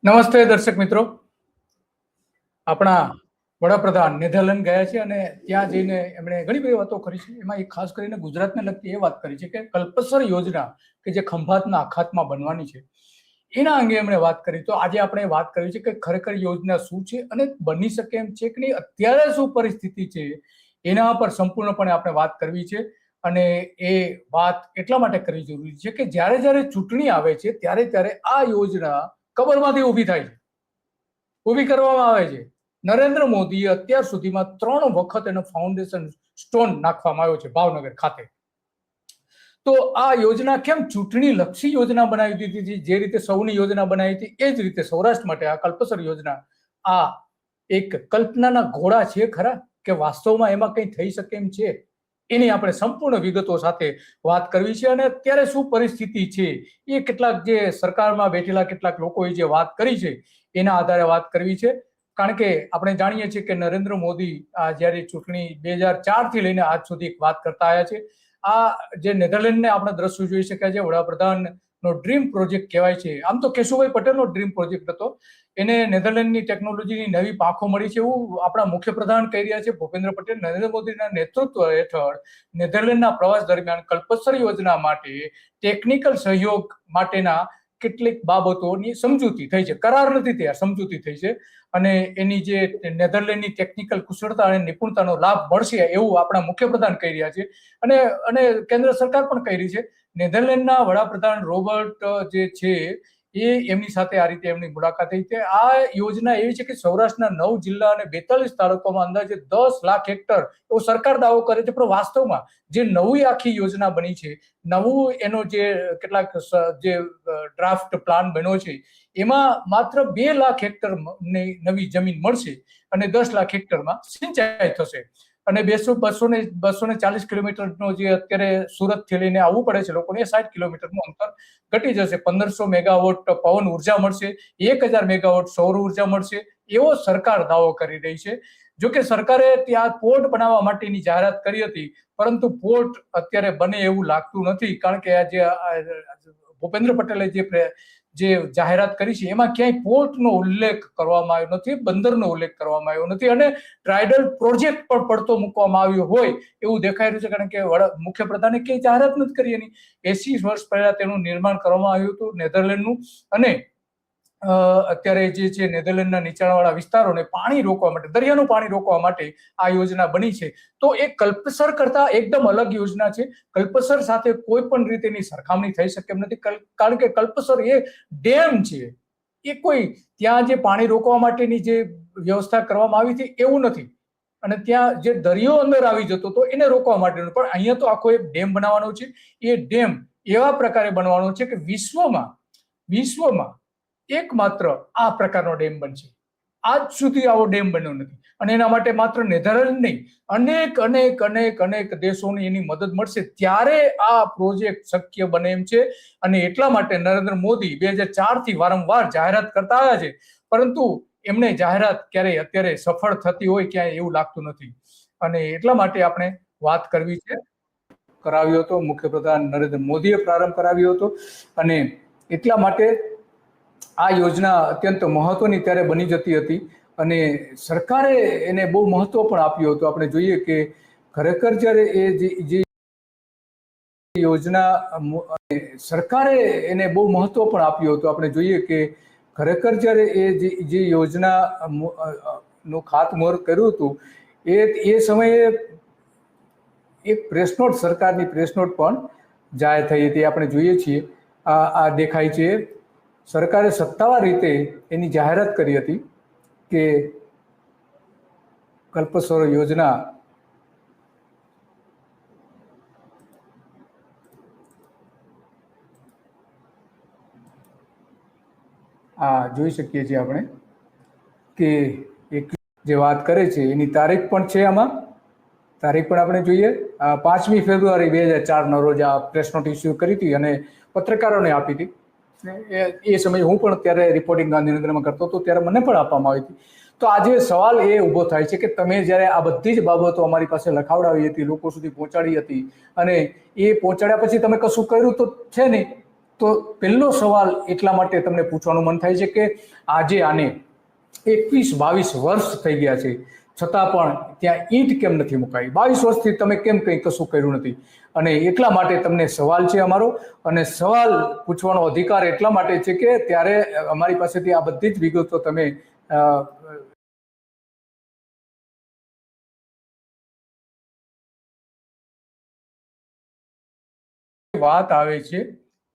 નમસ્તે દર્શક મિત્રો, આપણા વડાપ્રધાન નેધરલેન્ડ ગયા છે અને ત્યાં જઈને એમણે ઘણી બધી વાતો કરી છે. એમાં એક ખાસ કરીને ગુજરાતને લગતી એ વાત કરી છે કે કલ્પસર યોજના કે જે ખંભાતના અખાતમાં બનવાની છે એના અંગે એમણે વાત કરી. તો આજે આપણે વાત કરી છે કે ખરેખર યોજના શું છે અને બની શકે એમ છે કે નહીં, અત્યારે શું પરિસ્થિતિ છે એના પર સંપૂર્ણપણે આપણે વાત કરવી છે. અને એ વાત એટલા માટે કરવી જરૂરી છે કે જ્યારે જ્યારે ચૂંટણી આવે છે ત્યારે ત્યારે આ યોજના કબરમાંથી ઊભી થાય છે, ઊભી કરવામાં આવે છે. નરેન્દ્ર મોદીએ અત્યાર સુધીમાં 3 વખત એનો ફાઉન્ડેશન સ્ટોન નાખવામાં આવ્યો છે ભાવનગર ખાતે. તો આ યોજના કેમ ચૂંટણી લક્ષી યોજના બનાવી દીધી હતી? જે રીતે સૌની યોજના બનાવી હતી એ જ રીતે સૌરાષ્ટ્ર માટે આ કલ્પસર યોજના આ એક કલ્પનાના ઘોડા છે ખરા કે વાસ્તવમાં એમાં કંઈ થઈ શકે એમ છે? એની આપણે સંપૂર્ણ વિગતો સાથે વાત કરવી છે. અને અત્યારે શું પરિસ્થિતિ છે એ કેટલાક જે સરકારમાં બેઠેલા કેટલાક લોકોએ જે વાત કરી છે એના આધારે વાત કરવી છે. કારણ કે આપણે જાણીએ છીએ કે નરેન્દ્ર મોદી આ જ્યારે ચૂંટણી 2004 થી લઈને આજ સુધી એક વાત કરતા આવ્યા છે. આ જે નેધરલેન્ડને આપણે દ્રશ્યો જોઈ શકાય છે, વડાપ્રધાનનો ડ્રીમ પ્રોજેક્ટ કહેવાય છે. આમ તો કેશુભાઈ પટેલનો ડ્રીમ પ્રોજેક્ટ હતો. એને નેધરલેન્ડની ટેકનોલોજીની નવી પાંખો મળી છે એવું આપણા મુખ્યપ્રધાન કહી રહ્યા છે ભૂપેન્દ્ર પટેલ. નરેન્દ્ર મોદીના નેતૃત્વ હેઠળ નેધરલેન્ડના પ્રવાસ દરમિયાન કલ્પસર યોજના માટે ટેકનિકલ સહયોગ માટેના કેટલીક બાબતોની સમજૂતી થઈ છે. કરાર નથી થયા, સમજૂતી થઈ છે. અને એની જે નેધરલેન્ડની ટેકનિકલ કુશળતા અને નિપુણતાનો લાભ મળશે એવું આપણા મુખ્યપ્રધાન કહી રહ્યા છે. અને કેન્દ્ર સરકાર પણ કહી રહી છે. નેધરલેન્ડના વડાપ્રધાન રોબર્ટ જે છે એ એમની સાથે આ રીતે એમની મુલાકાત થઈ છે. આ યોજના એવી છે કે સૌરાષ્ટ્રના 9 જિલ્લા અને 42 તાલુકામાં અંદાજે 10 લાખ હેક્ટર એવો સરકાર દાવો કરે છે, પણ વાસ્તવમાં જે નવી આખી યોજના બની છે, નવું એનો જે કેટલાક જે ડ્રાફ્ટ પ્લાન બન્યો છે એમાં માત્ર 2 લાખ હેક્ટર નવી જમીન મળશે અને 10 લાખ હેક્ટરમાં સિંચાઈ થશે. અને 240 કિલોમીટરનો જે અત્યારે સુરતથી લઈને આવવું પડે છે લોકોને, 60 કિલોમીટરનું અંતર ઘટી જશે. 1500 મેગાવોટ પવન ઉર્જા મળશે, 1000 મેગાવોટ સૌર ઉર્જા મળશે એવો સરકાર દાવો કરી રહી છે. જોકે સરકારે ત્યાં પોર્ટ બનાવવા માટેની જાહેરાત કરી હતી, પરંતુ પોર્ટ અત્યારે બને એવું લાગતું નથી. કારણ કે આ જે ભૂપેન્દ્ર પટેલે જે જાહેરાત કરી છે એમાં ક્યાંય પોર્ટનો ઉલ્લેખ કરવામાં આવ્યો નથી, બંદરનો ઉલ્લેખ કરવામાં આવ્યો નથી અને ટ્રાઇડલ પ્રોજેક્ટ પણ પડતો મૂકવામાં આવ્યો હોય એવું દેખાઈ રહ્યું છે. કારણ કે મુખ્યપ્રધાને ક્યાંય જાહેરાત નથી કરી એની. 80 વર્ષ પહેલા તેનું નિર્માણ કરવામાં આવ્યું હતું નેધરલેન્ડનું. અને અત્યારે જે છે નેધરલેન્ડના નીચાણવાળા વિસ્તારોને પાણી રોકવા માટે, દરિયાનું પાણી રોકવા માટે આ યોજના બની છે. તો એ કલ્પસર કરતા એકદમ અલગ યોજના છે. કલ્પસર સાથે કોઈ પણ રીતેની સરખામણી થઈ શકે એમ નથી. કારણ કે કલ્પસર એ ડેમ છે, એ કોઈ ત્યાં જે પાણી રોકવા માટેની જે વ્યવસ્થા કરવામાં આવી હતી એવું નથી. અને ત્યાં જે દરિયો અંદર આવી જતો હતો એને રોકવા માટેનું, પણ અહીંયા તો આખો એક ડેમ બનાવવાનો છે. એ ડેમ એવા પ્રકારે બનવાનો છે કે વિશ્વમાં એકમાત્ર આ પ્રકારનો ડેમ બનશે. આજ સુધી આવો ડેમ બન્યો નથી. અને એના માટે માત્ર નેધરલેન્ડ નહીં, અનેક દેશોની એની મદદ મળશે ત્યારે આ પ્રોજેક્ટ શક્ય બને એમ છે. અને એટલા માટે નરેન્દ્ર મોદી 2004 થી વારંવાર જાહેરાત કરતા આવ્યા છે, પરંતુ એમને જાહેરાત ક્યારેય અત્યારે સફળ થતી હોય ક્યાંય એવું લાગતું નથી. અને એટલા માટે આપણે વાત કરવી છે. કરાવ્યો હતો મુખ્યપ્રધાન નરેન્દ્ર મોદીએ પ્રારંભ કરાવ્યો હતો. અને એટલા માટે આ યોજના અત્યંત મહત્વની ત્યારે બની જતી હતી અને સરકારે એને બહુ મહત્વ પણ આપ્યું હતું. આપણે જોઈએ કે ખરેખર જ્યારે એ જે યોજના સરકારે એને બહુ મહત્વ પણ આપ્યું હતું. આપણે જોઈએ કે ખરેખર જ્યારે એ જે યોજના નું ખાતમુહૂર્ત કર્યું હતું એ સમયે એક પ્રેસનોટ, સરકારની પ્રેસનોટ પણ જાહેર થઈ હતી. આપણે જોઈએ છીએ આ દેખાય છે. સરકારે સત્તાવાર રીતે એની જાહેરાત કરી હતી કે કલ્પસર યોજના જોઈ શકીએ છીએ આપણે કે એક જે વાત કરે છે એની તારીખ પણ છે. આમાં તારીખ પણ આપણે જોઈએ. 5મી ફેબ્રુઆરી 2004 રોજ આ પ્રેસ નોટ ઇસ્યુ કરી હતી અને પત્રકારોને આપી હતી. એ સમયે હું પણ ત્યારે રિપોર્ટિંગ ગાંધીનગરમાં કરતો હતો, ત્યારે મને પણ આપવામાં આવી હતી. તો આજે સવાલ એ ઊભો થાય છે કે તમે જ્યારે આ બધી જ બાબતો અમારી પાસે લખાવડાવી હતી, લોકો સુધી પહોંચાડી હતી, અને એ પહોંચાડ્યા પછી તમે કશું કર્યું તો છે નહીં. તો પહેલો સવાલ એટલા માટે તમને પૂછવાનું મન થાય છે કે આજે આને 21-22 વર્ષ થઈ ગયા છે, છતાં પણ ત્યાં ઈંટ કેમ નથી મુકાઈ? 22 વર્ષથી તમે કેમ કંઈ કશું કર્યું નથી? અને એટલા માટે તમને સવાલ છે અમારો, અને સવાલ પૂછવાનો અધિકાર એટલા માટે છે કે ત્યારે અમારી પાસેથી આ બધી જ વિગતો તમે વાત આવે છે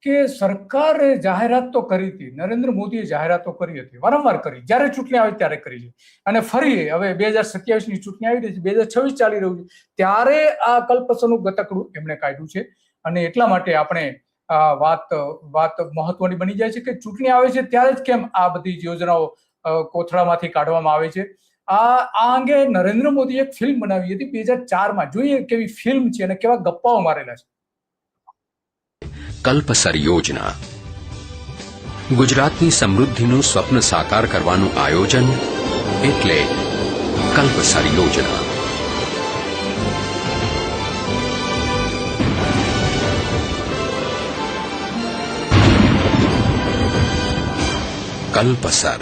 કે સરકારે જાહેરાત તો કરી હતી, નરેન્દ્ર મોદીએ જાહેરાતો કરી હતી, વારંવાર કરી, જ્યારે ચૂંટણી આવે ત્યારે કરી છે, અને ફરી હવે 2027ની ચૂંટણી આવી રહી છે, 2026 ચાલી રહ્યું છે, ત્યારે આ કલ્પસરનું ગતકડું એમણે કાઢ્યું છે. અને એટલા માટે આપણે વાત મહત્વની બની જાય છે કે ચૂંટણી આવે છે ત્યારે જ કેમ આ બધી યોજનાઓ કોથળામાંથી કાઢવામાં આવે છે. આ અંગે નરેન્દ્ર મોદીએ એક ફિલ્મ બનાવી હતી 2004માં. જોઈએ કેવી ફિલ્મ છે અને કેવા ગપ્પાઓ મારેલા છે. કલ્પસર યોજના ગુજરાતની સમૃદ્ધિનું સ્વપ્ન સાકાર કરવાનું આયોજન એટલે કલ્પસર યોજના. કલ્પસર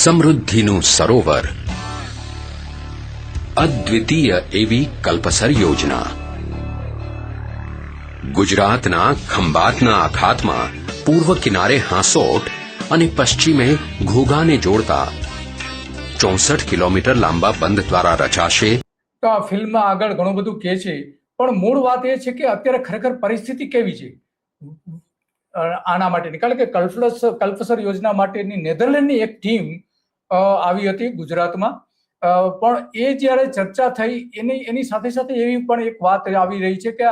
સમૃદ્ધિનું સરોવર, અદ્વિતીય એવી કલ્પસર યોજના ગુજરાતના ખંભાતના અખાતમાં પૂર્વ કિનારે હાંસોટ અને પશ્ચિમે ઘોઘાને જોડતા 64 કિલોમીટર લાંબા બંધ દ્વારા રચાશે. તો આ ફિલ્મમાં આગળ ઘણું બધું કહે છે, પણ મૂળ વાત એ છે કે અત્યારે ખરેખર પરિસ્થિતિ કેવી છે આના માટેની. કારણ કે કલ્પસર યોજના માટેની નેધરલેન્ડની એક ટીમ આવી હતી ગુજરાતમાં, પણ એ જ્યારે ચર્ચા થઈ એની સાથે સાથે એવી પણ એક વાત આવી રહી છે કે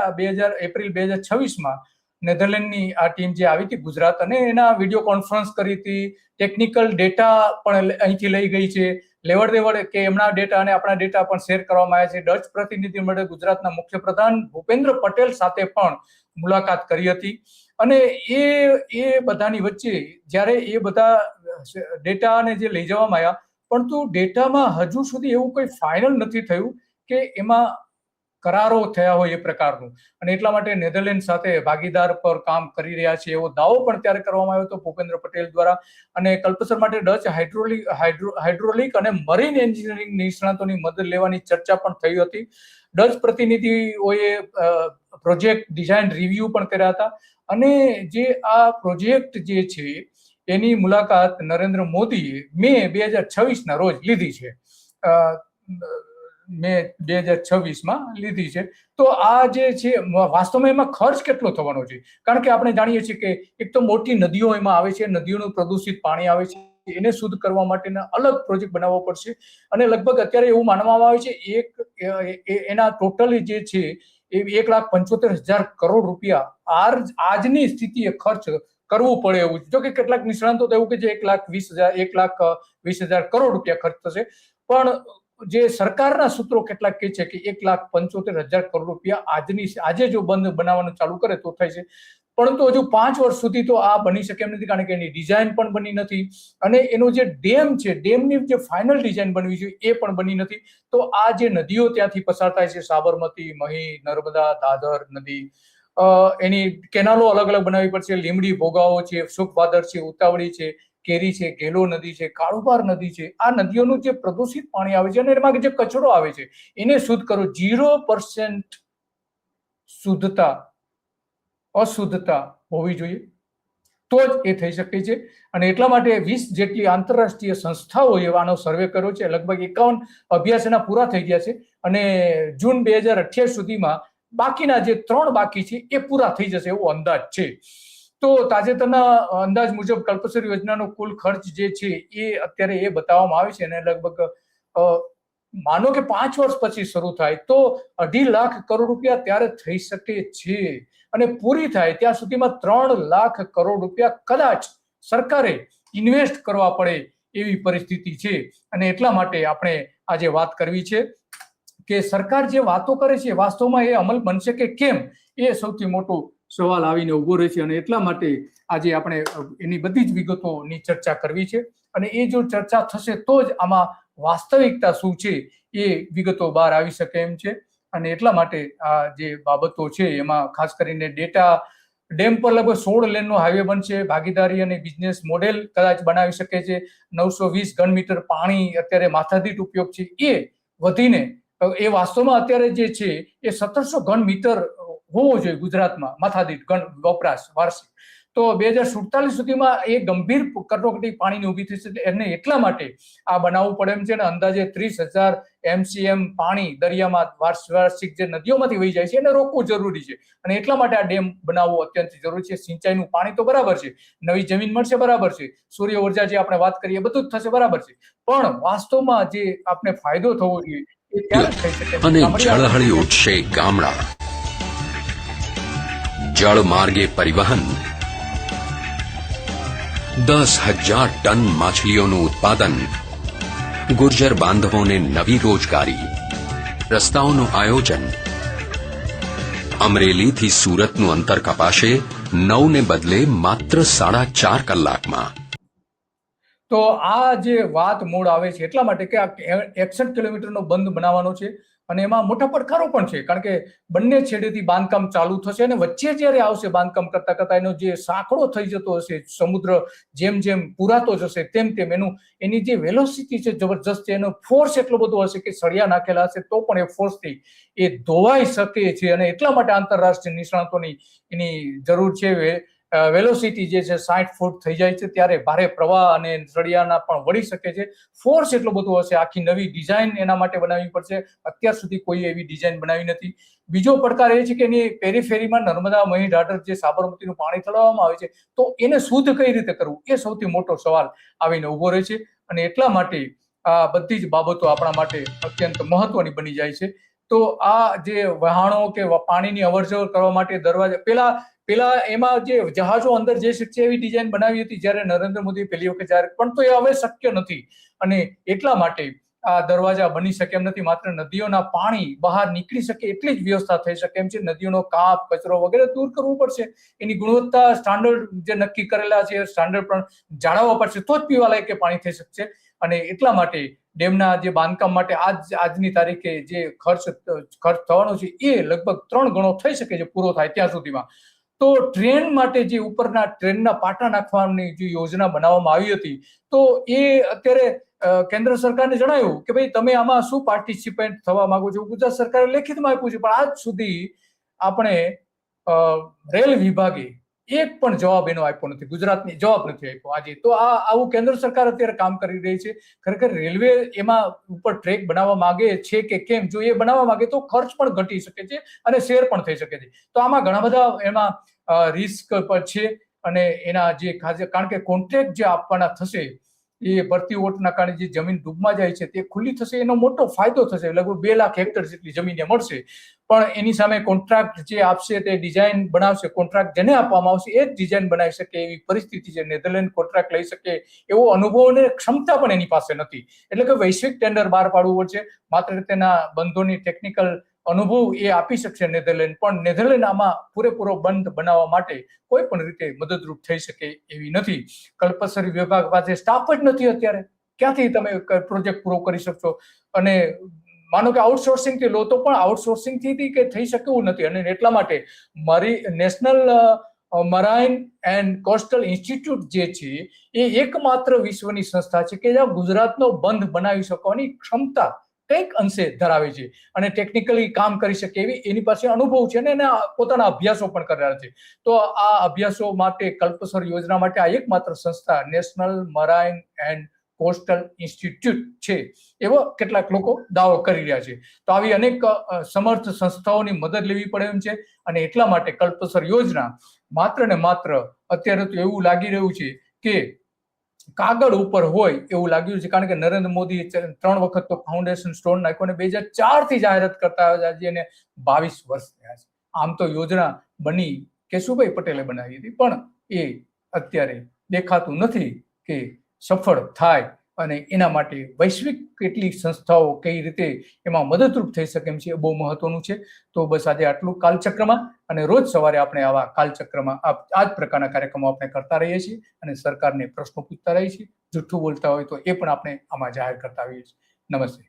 એપ્રિલ 2026માં નેધરલેન્ડની આ ટીમ જે આવી હતી ગુજરાત, અને એના વિડીયો કોન્ફરન્સ કરી હતી, ટેકનિકલ ડેટા પણ અહીંથી લઈ ગઈ છે, લેવડ દેવડ કે એમના ડેટા અને આપણા ડેટા પણ શેર કરવામાં આવ્યા છે. ડચ પ્રતિનિધિ મંડળે ગુજરાતના મુખ્યપ્રધાન ભૂપેન્દ્ર પટેલ સાથે પણ મુલાકાત કરી હતી, અને એ બધાની વચ્ચે જ્યારે એ બધા ડેટાને જે લઈ જવામાં આવ્યા, પરંતુ ડેટામાં હજુ સુધી એવું કોઈ ફાઇનલ નથી થયું કે એમાં કરારો થયા હોય એ પ્રકારનું, અને એટલા માટે નેધરલેન્ડ સાથે ભાગીદાર પર કામ કરી રહ્યા છે એવો દાવો પણ ત્યારે કરવામાં આવ્યો હતો ભૂપેન્દ્ર પટેલ દ્વારા. અને કલ્પસર માટે ડચ હાઇડ્રોલિક અને મરીન એન્જિનિયરિંગ નિષ્ણાતોની મદદ લેવાની ચર્ચા પણ થઈ હતી. ડચ પ્રતિનિધિઓએ પ્રોજેક્ટ ડિઝાઇન રિવ્યુ પણ કર્યા હતા, અને જે આ પ્રોજેક્ટ જે છે એની મુલાકાત નરેન્દ્ર મોદીએ મે 2026ના રોજ લીધી છે. મે 2026માં લીધી છે. તો આ જે છે વાસ્તવમાં એમાં ખર્ચ કેટલો થવાનો છે? કારણ કે આપણે જાણીએ છીએ કે એક તો મોટી નદીઓ એમાં આવે છે, નદીઓનું પ્રદૂષિત પાણી આવે છે, એને શુદ્ધ કરવા માટેના અલગ પ્રોજેક્ટ બનાવવો પડશે, અને લગભગ અત્યારે એવું માનવામાં આવે છે એના ટોટલી જે છે એ 1,75,000 કરોડ રૂપિયા આજની સ્થિતિએ ખર્ચ કરવું પડે એવું છે. જો કે કેટલાક નિષ્ણાંતો તો એવું કે 1,20,000 કરોડ રૂપિયા ખર્ચ થશે, પણ જે સરકારના સૂત્રો કેટલાક કહે છે કે 1,75,000 કરોડ રૂપિયા આજે જો બંધ બનાવવાનું ચાલુ કરે તો થાય છે. પરંતુ હજુ 5 વર્ષ સુધી તો આ બની શકે એમ નથી, કારણ કે એની ડિઝાઇન પણ બની નથી, અને એનો જે ડેમ છે, ડેમની જે ફાઇનલ ડિઝાઇન બનવી જોઈએ એ પણ બની નથી. તો આ જે નદીઓ ત્યાંથી પસાર થાય છે, સાબરમતી, મહી, નર્મદા, દાદર નદી, એની કેનાલો અલગ અલગ બનાવવી પડશે. લીમડી, ભોગાવો છે, સુખભાદર છે, ઉતાવળી છે, કેરી છે, ગેલો નદી છે, કાળુબાર નદી છે, આ નદીઓનું જે પ્રદૂષિત પાણી આવે છે અને એમાં જે કચરો આવે છે એને શુદ્ધ કરો. 0% શુદ્ધતા, અશુદ્ધતા હોવી જોઈએ, તો જ એ થઈ શકે છે. અને એટલા માટે 20 જેટલી આંતરરાષ્ટ્રીય સંસ્થાઓએ આનો સર્વે કર્યો છે. લગભગ 51 અભ્યાસ એના પૂરા થઈ ગયા છે, અને જૂન 2028 સુધીમાં બાકીના જે 3 બાકી છે એ પૂરા થઈ જશે એવો અંદાજ છે. તો તાજેતરના અંદાજ મુજબ કલ્પસર યોજનાનો કુલ ખર્ચ જે છે એ અત્યારે એ બતાવવામાં આવે છે, અને લગભગ માનો કે 5 વર્ષ પછી શરૂ થાય તો 2.5 લાખ કરોડ રૂપિયા ત્યારે થઈ શકે છે, અને પૂરી થાય ત્યાં સુધીમાં 3 લાખ કરોડ રૂપિયા કદાચ સરકારે ઇન્વેસ્ટ કરવા પડે એવી પરિસ્થિતિ છે. અને એટલા માટે આપણે આજે વાત કરવી છે કે સરકાર જે વાતો કરે છે વાસ્તવમાં એ અમલ બનશે કે કેમ, એ સૌથી મોટો સવાલ આવીને ઉભો રહે છે. અને એટલા માટે આજે આપણે એની બધી જ વિગતોની ચર્ચા કરવી છે, અને એ જો ચર્ચા થશે તો જ આમાં વાસ્તવિકતા શું છે એ વિગતો બહાર આવી શકે એમ છે. અને એટલા માટે આ જે બાબતો છે એમાં ખાસ કરીને ડેટા ડેમ પર લગભગ 16 લેનનો હાઈવે બનશે. ભાગીદારી અને બિઝનેસ મોડેલ કદાચ બનાવી શકે છે. 920 ઘન મીટર પાણી અત્યારે માથાદીઠ ઉપયોગ છે એ વધીને એ વાસ્તવમાં અત્યારે જે છે એ 1700 ઘન મીટર હોવો જોઈએ ગુજરાતમાં માથાદીઠ ઘન વપરાશ વાર્ષિક. તો 2047 સુધીમાં એ ગંભીર કટોકટી પાણીની ઊભી થશે. એને એટલા માટે આ બનાવવું પડે એમ છે ને અંદાજે 30,000 MCM પાણી દરિયામાં વાર્ષિક જે નદીઓમાંથી વહી જાય છે એને રોકવું જરૂરી છે. અને એટલા માટે આ ડેમ બનાવવો અત્યંત જરૂરી છે. સિંચાઈનું પાણી તો બરાબર છે, નવી જમીન મળશે બરાબર છે, સૂર્ય ઉર્જા જે આપણે વાત કરીએ બધું જ થશે બરાબર છે, પણ વાસ્તવમાં જે આપણે ફાયદો થવો જોઈએ એ ત્યારે થઈ શકે. અને ઝળહળી ઉઠશે ગામડા. જળ માર્ગે પરિવહન, 10,000 ટન માછલીઓનું ઉત્પાદન, ગુર્જર બાંધવોને નવી રોજગારી, રસ્તાઓનું આયોજન. અમરેલીથી સુરતનું અંતર કપાશે 9 ને બદલે માત્ર 4.5 કલાકમાં. તો આ જે વાત મૂળ આવે છે એટલા માટે કે આ 61 કિલોમીટરનો બંધ બનાવવાનો છે અને એમાં મોટા પડકારો પણ છે, કારણ કે બંને છેડેથી બાંધકામ ચાલુ થશે અને વચ્ચે જ્યારે આવશે બાંધકામ કરતા કરતા એનો જે સાંકડો થઈ જતો હશે, સમુદ્ર જેમ જેમ પુરાતો જશે તેમ તેમ એની જે વેલોસિટી છે જબરજસ્ત છે, એનો ફોર્સ એટલો બધો હશે કે સળિયા નાખેલા હશે તો પણ એ ફોર્સથી એ ધોવાઈ શકે છે. અને એટલા માટે આંતરરાષ્ટ્રીય નિષ્ણાતોની એની જરૂર છે. વેલોસિટી જે છે 60 ફૂટ થઈ જાય છે ત્યારે ભારે પ્રવાહ અને સળિયાના પણ વળી શકે છે. ફોર્સ એટલો બધો હશે, આખી નવી ડિઝાઇન એના માટે બનાવવી પડશે. અત્યાર સુધી કોઈ એવી ડિઝાઇન બનાવી નથી. બીજો પડકાર એ છે કે એની પેરીફેરીમાં નર્મદા, મહી, ઢાઢર જે સાબરમતીનું પાણી ચલાવવામાં આવે છે તો એને શુદ્ધ કઈ રીતે કરવું એ સૌથી મોટો સવાલ આવીને ઉભો રહે છે. અને એટલા માટે આ બધી જ બાબતો આપણા માટે અત્યંત મહત્વની બની જાય છે. તો આ જે વહાણો કે પાણીની અવરજવર કરવા માટે દરવાજા પેલા એમાં જે જહાજો અંદર જઈ શકશે એવી ડિઝાઇન બનાવી હતી જ્યારે નરેન્દ્ર મોદી પહેલી વખત જાહેર, પણ તો એ હવે શક્ય નથી. અને એટલા માટે આ દરવાજા બની શકે એમ નથી. માત્ર નદીઓના પાણી બહાર નીકળી શકે એટલી જ વ્યવસ્થા થઈ શકે એમ છે. નદીઓનો કાપ, કચરો વગેરે દૂર કરવું પડશે. એની ગુણવત્તા સ્ટાન્ડર્ડ જે નક્કી કરેલા છે સ્ટાન્ડર્ડ પણ જાળવવા પડશે તો જ પીવાલાયક પાણી થઈ શકશે. અને એટલા માટે ડેમના જે બાંધકામ માટે આજની તારીખે જે ખર્ચ થવાનો છે એ લગભગ 3 ગણો થઈ શકે છે પૂરો થાય ત્યાં સુધીમાં. તો ટ્રેન માટે જે ઉપરના ટ્રેનના પાટા નાખવાની જે યોજના બનાવવામાં આવી હતી તો એ અત્યારે કેન્દ્ર સરકારને જણાવ્યું કે ભાઈ તમે આમાં શું પાર્ટિસિપેન્ટ થવા માંગો છો. ગુજરાત સરકારે લેખિતમાં આપ્યું છે, પણ આજ સુધી આપણે રેલ વિભાગે એક પણ જવાબ એનો આપ્યો નથી. ગુજરાતની જવાબ નથી આપ્યો આજે. તો આવું કેન્દ્ર સરકાર અત્યારે કામ કરી રહી છે. ખરેખર રેલવે એમાં ઉપર ટ્રેક બનાવવા માંગે છે કે કેમ, જો એ બનાવવા માંગે તો ખર્ચ પણ ઘટી શકે છે અને શેર પણ થઈ શકે છે. તો આમાં ઘણા બધા એમાં રિસ્ક પર છે. અને એના જે કારણ કે કોન્ટ્રાક્ટ જે આપવાના થશે એ ભરતી ઓટના કારણે જે જમીન ડૂબમાં જાય છે તે ખુલ્લી થશે, એનો મોટો ફાયદો થશે. લગભગ 2 લાખ હેક્ટર જેટલી જમીન મળશે. પણ એની સામે કોન્ટ્રાક્ટ જે આપશે તે ડિઝાઇન બનાવશે, કોન્ટ્રાક્ટ જેને આપવામાં આવશે એ જ ડિઝાઇન બનાવી શકે એવી પરિસ્થિતિ છે. નેધરલેન્ડ કોન્ટ્રાક્ટ લઈ શકે એવો અનુભવ અને ક્ષમતા પણ એની પાસે નથી. એટલે કે વૈશ્વિક ટેન્ડર બહાર પાડવું પડશે. માત્ર તેના બંધોની ટેકનિકલ અનુભવ એ આપી શકશે નેધરલેન્ડ, પણ નેધરલેન્ડ આમાં પૂરેપૂરો બંધ બનાવવા માટે કોઈ પણ રીતે મદદરૂપ થઈ શકે એવી નથી. કલ્પસરી વિભાગ પાસે સ્ટાફ જ નથી અત્યારે. ક્યાંથી તમે પ્રોજેક્ટ પૂરો કરી શકશો? અને માનો કે આઉટસોર્સિંગ થી લો તો પણ આઉટસોર્સિંગ થી કે થઈ શકે એવું નથી. અને એટલા માટે મારી નેશનલ મરાઇન એન્ડ કોસ્ટલ ઇન્સ્ટિટ્યૂટ જે છે એ એકમાત્ર વિશ્વની સંસ્થા છે કે જ્યાં ગુજરાતનો બંધ બનાવી શકવાની ક્ષમતા કંઈક અંશે ધરાવે છે અને ટેકનિકલી કામ કરી શકે એવી એની પાસે અનુભવ છે અને એના પોતાના અભ્યાસો પણ કરેલા છે. તો આ અભ્યાસો માટે કલ્પસર યોજના માટે આ એકમાત્ર સંસ્થા નેશનલ મરાઇન એન્ડ કોસ્ટલ ઇન્સ્ટિટ્યૂટ છે એવો કેટલાક લોકો દાવો કરી રહ્યા છે. તો આવી અનેક સમર્થ સંસ્થાઓની મદદ લેવી પડે એમ છે. અને એટલા માટે કલ્પસર યોજના માત્ર ને માત્ર અત્યારે તો એવું લાગી રહ્યું છે કે કાગળ ઉપર હોય એવું લાગ્યું છે, કારણ કે નરેન્દ્ર મોદી 3 વખત તો ફાઉન્ડેશન સ્ટોન નાખ્યો અને 2004 થી જાહેરાત કરતા આજે એને 22 વર્ષ થયા છે. આમ તો યોજના બની કેશુભાઈ પટેલે બનાવી હતી, પણ એ અત્યારે દેખાતું નથી કે સફળ થાય. અને એના માટે વૈશ્વિક કેટલીક સંસ્થાઓ કઈ રીતે એમાં મદદરૂપ થઈ શકે એમ છે એ બહુ મહત્વનું છે. તો બસ આજે આટલું કાલચક્રમાં, અને રોજ સવારે આપણે આવા કાલચક્રમાં આ જ પ્રકારના કાર્યક્રમો આપણે કરતા રહીએ છીએ અને સરકારને પ્રશ્નો પૂછતા રહીએ છીએ. જૂઠું બોલતા હોય તો એ પણ આપણે આમાં જાહેર કરતા આવીએ છીએ. નમસ્તે.